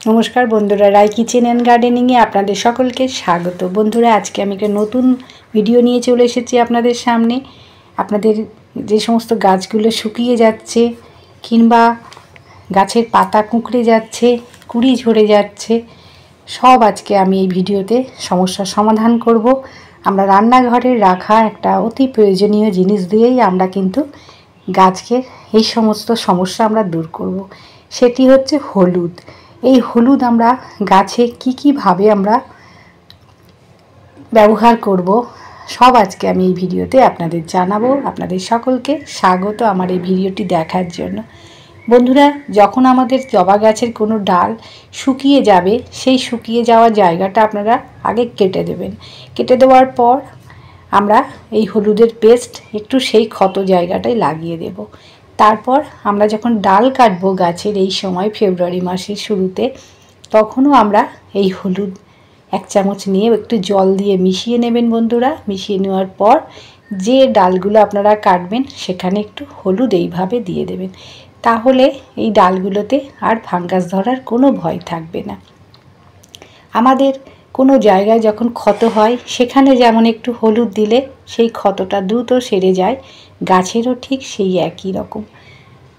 नमस्कार बंधुरा राय kitchen and गार्डनिंगे आपनादेर सकलके स्वागत। बंधुरा आज के आमी एक नतून भिडियो निये चले एसेछि आपनादेर सामने। आपनादेर जे समस्त गाछगुलो शुकिये जाच्छे किंबा गाछेर पाता कुঁকড়ে যাচ্ছে, কুড়ি ঝরে যাচ্ছে, सब आज के आमी এই ভিডিওতে সমস্যার সমাধান করব। আমরা রান্নাঘরে রাখা একটা অতি প্রয়োজনীয় জিনিস দিয়েই আমরা কিন্তু গাছকে এই সমস্ত সমস্যা আমরা দূর করব। সেটি হচ্ছে হলুদ। এই হলুদ আমরা গাছে কি ভাবে আমরা ব্যবহার করব সব আজকে আমি এই ভিডিওতে আপনাদের জানাবো। আপনাদের সকলকে স্বাগত আমার এই ভিডিওটি দেখার জন্য। বন্ধুরা, যখন আমাদের জবা গাছের কোনো ডাল শুকিয়ে যাবে, সেই শুকিয়ে যাওয়া জায়গাটা আপনারা আগে কেটে দেবেন। কেটে দেওয়ার পর আমরা এই হলুদের পেস্ট একটু সেই ক্ষত জায়গাটায় লাগিয়ে দেব। তারপর আমরা যখন ডাল কাটবো গাছের এই সময় ফেব্রুয়ারি মাসের শুরুতে, তখনও আমরা এই হলুদ 1 চামচ নিয়ে একটু জল দিয়ে মিশিয়ে নেবেন বন্ধুরা। মিশিয়ে নেওয়ার পর যে ডালগুলো আপনারা কাটবেন সেখানে একটু হলুদ এইভাবে দিয়ে দেবেন। তাহলে এই ডালগুলোতে আর ফাঙ্গাস ধরার কোনো ভয় থাকবে না। আমাদের কোনো জায়গায় যখন ক্ষত হয় সেখানে যেমন একটু হলুদ দিলে সেই ক্ষতটা দ্রুত সেরে যায়, গাছেরও ঠিক সেই একই রকম।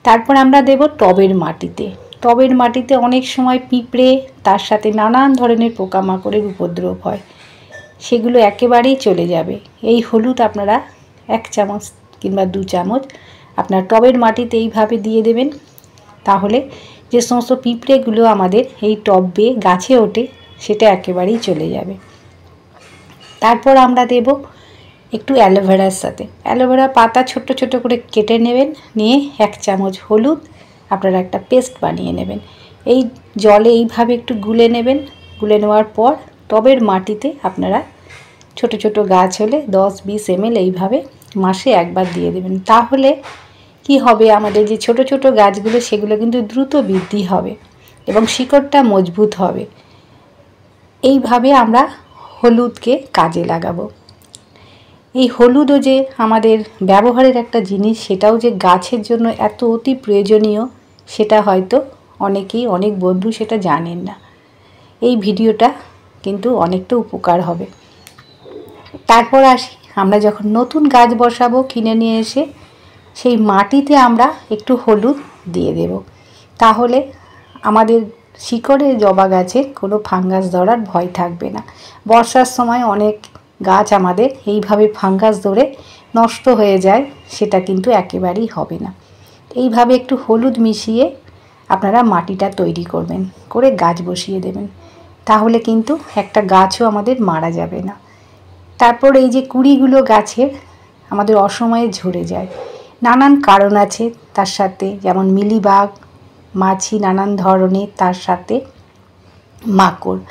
তারপর আমরা দেব টবের মাটিতে। টবের মাটিতে অনেক সময় পিঁপড়ে, তার সাথে নানান ধরনের পোকামাকড়ের উপদ্রব হয়, সেগুলো একেবারেই চলে যাবে। এই হলুদ আপনারা 1 চামচ কিংবা 2 চামচ আপনার টবের মাটিতে এইভাবে দিয়ে দেবেন। তাহলে যে সমস্ত পিঁপড়েগুলো আমাদের এই টব বেয়ে গাছে ওঠে সেটা একেবারেই চলে যাবে। তারপর আমরা দেব একটু অ্যালোভেরার সাথে অ্যালোভেরা পাতা ছোট ছোট করে কেটে নেবেন। নিয়ে 1 চামচ হলুদ আপনারা একটা পেস্ট বানিয়ে নেবেন। এই জলে এইভাবে একটু গুলে নেবেন। গুলে নেওয়ার পর টবের মাটিতে আপনারা ছোট ছোট গাছ হলে 10-20 ml এইভাবে মাসে একবার দিয়ে দেবেন। তাহলে কি হবে, আমাদের যে ছোট ছোট গাছগুলো সেগুলো কিন্তু দ্রুত বৃদ্ধি হবে এবং শিকড়টা মজবুত হবে। এইভাবে আমরা হলুদকে কাজে লাগাবো। এই হলুদও যে আমাদের ব্যবহারের একটা জিনিস, সেটাও যে গাছের জন্য এত অতি প্রয়োজনীয়, সেটা হয়তো অনেক বন্ধু সেটা জানেন না। এই ভিডিওটা কিন্তু অনেকটা উপকার হবে। তারপর আসি, আমরা যখন নতুন গাছ বসাবো কিনে নিয়ে এসে সেই মাটিতে আমরা একটু হলুদ দিয়ে দেব। তাহলে আমাদের শিকড়ে জবা গাছের কোনো ফাঙ্গাস ধরার ভয় থাকবে না। বর্ষার সময় অনেক গাছ আমাদের এইভাবে ফাঙ্গাস ধরে নষ্ট হয়ে যায়, সেটা কিন্তু একেবারেই হবে না। এইভাবে একটু হলুদ মিশিয়ে আপনারা মাটিটা তৈরি করবেন, করে গাছ বসিয়ে দেবেন। তাহলে কিন্তু একটা গাছও আমাদের মারা যাবে না। তারপর এই যে কুঁড়িগুলো গাছের আমাদের অসময়ে ঝরে যায়, নানান কারণ আছে তার সাথে, যেমন মিলিবাগ, মাছি নানান ধরনের, তার সাথে মাকড়।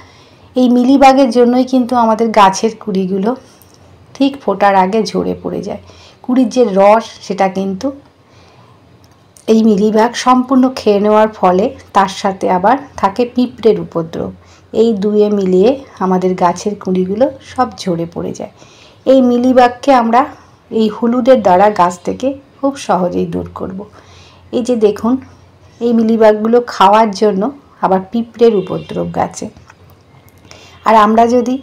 এই মিলিবাগের জন্যই কিন্তু আমাদের গাছের কুঁড়িগুলো ঠিক ফোটার আগে ঝরে পড়ে যায়। কুঁড়ির যে রস সেটা কিন্তু এই মিলিবাগ সম্পূর্ণ খেয়ে নেওয়ার ফলে তার সাথে আবার থাকে পিঁপড়ের উপদ্রব। এই দুয়ে মিলিয়ে আমাদের গাছের কুঁড়িগুলো সব ঝরে পড়ে যায়। এই মিলিবাগকে আমরা এই হলুদের দ্বারা গাছ থেকে খুব সহজেই দূর করব। এই যে দেখুন, এই মিলিবাগগুলো খাওয়ার জন্য আবার পিঁপড়ের উপদ্রব গাছে। আর আমরা যদি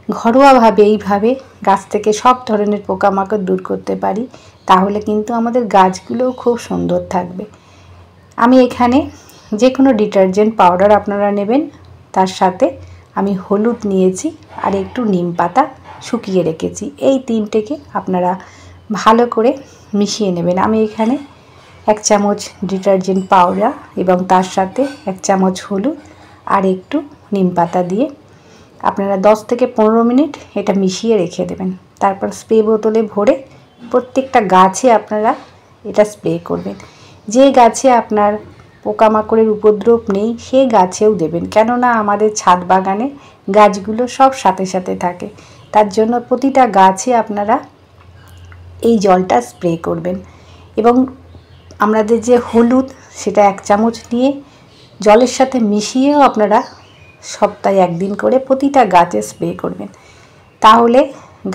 ঘরোয়াভাবে এইভাবে গাছ থেকে সব ধরনের পোকামাকড় দূর করতে পারি, তাহলে কিন্তু আমাদের গাছগুলোও খুব সুন্দর থাকবে। আমি এখানে যে কোনো ডিটারজেন্ট পাউডার আপনারা নেবেন, তার সাথে আমি হলুদ নিয়েছি আর একটু নিম পাতা শুকিয়ে রেখেছি। এই তিনটেকে আপনারা ভালো করে মিশিয়ে নেবেন। আমি এখানে 1 চামচ ডিটারজেন্ট পাউডার এবং তার সাথে 1 চামচ হলুদ আর একটু নিম পাতা দিয়ে আপনারা 10 থেকে 15 মিনিট এটা মিশিয়ে রেখে দেবেন। তারপর স্প্রে বোতলে ভরে প্রত্যেকটা গাছে আপনারা এটা স্প্রে করবেন। যে গাছে আপনার পোকামাকড়ের উপদ্রব নেই সেই গাছেও দেবেন, কেননা আমাদের ছাদ বাগানে গাছগুলো সব সাথে সাথে থাকে। তার জন্য প্রতিটা গাছে আপনারা এই জলটা স্প্রে করবেন। এবং আমাদের যে হলুদ সেটা 1 চামচ নিয়ে জলের সাথে মিশিয়েও আপনারা সপ্তাহে 1 দিন করে প্রতিটা গাছে স্প্রে করবেন। তাহলে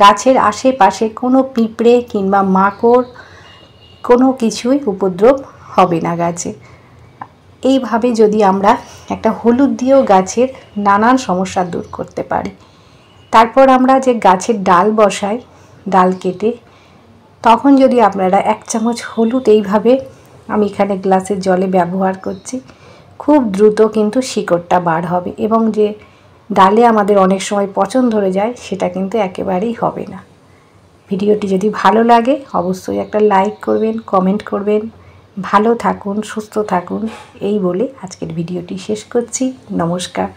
গাছের আশেপাশে কোনো পিঁপড়ে কিংবা মাকড় কোনো কিছুই উপদ্রব হবে না গাছে। এইভাবে যদি আমরা একটা হলুদ দিয়েও গাছের নানান সমস্যা দূর করতে পারি। তারপর আমরা যে গাছের ডাল বসাই, ডাল কেটে, তখন যদি আপনারা 1 চামচ হলুদ এইভাবে, আমি এখানে গ্লাসের জলে ব্যবহার করছি, খুব দ্রুত কিন্তু শিকড়টা বার হবে এবং যে ডালে আমাদের অনেক সময় পচন ধরে যায় সেটা কিন্তু একেবারেই হবে না। ভিডিওটি যদি ভালো লাগে অবশ্যই একটা লাইক করবেন, কমেন্ট করবেন। ভালো থাকুন, সুস্থ থাকুন এই বলে আজকের ভিডিওটি শেষ করছি। নমস্কার।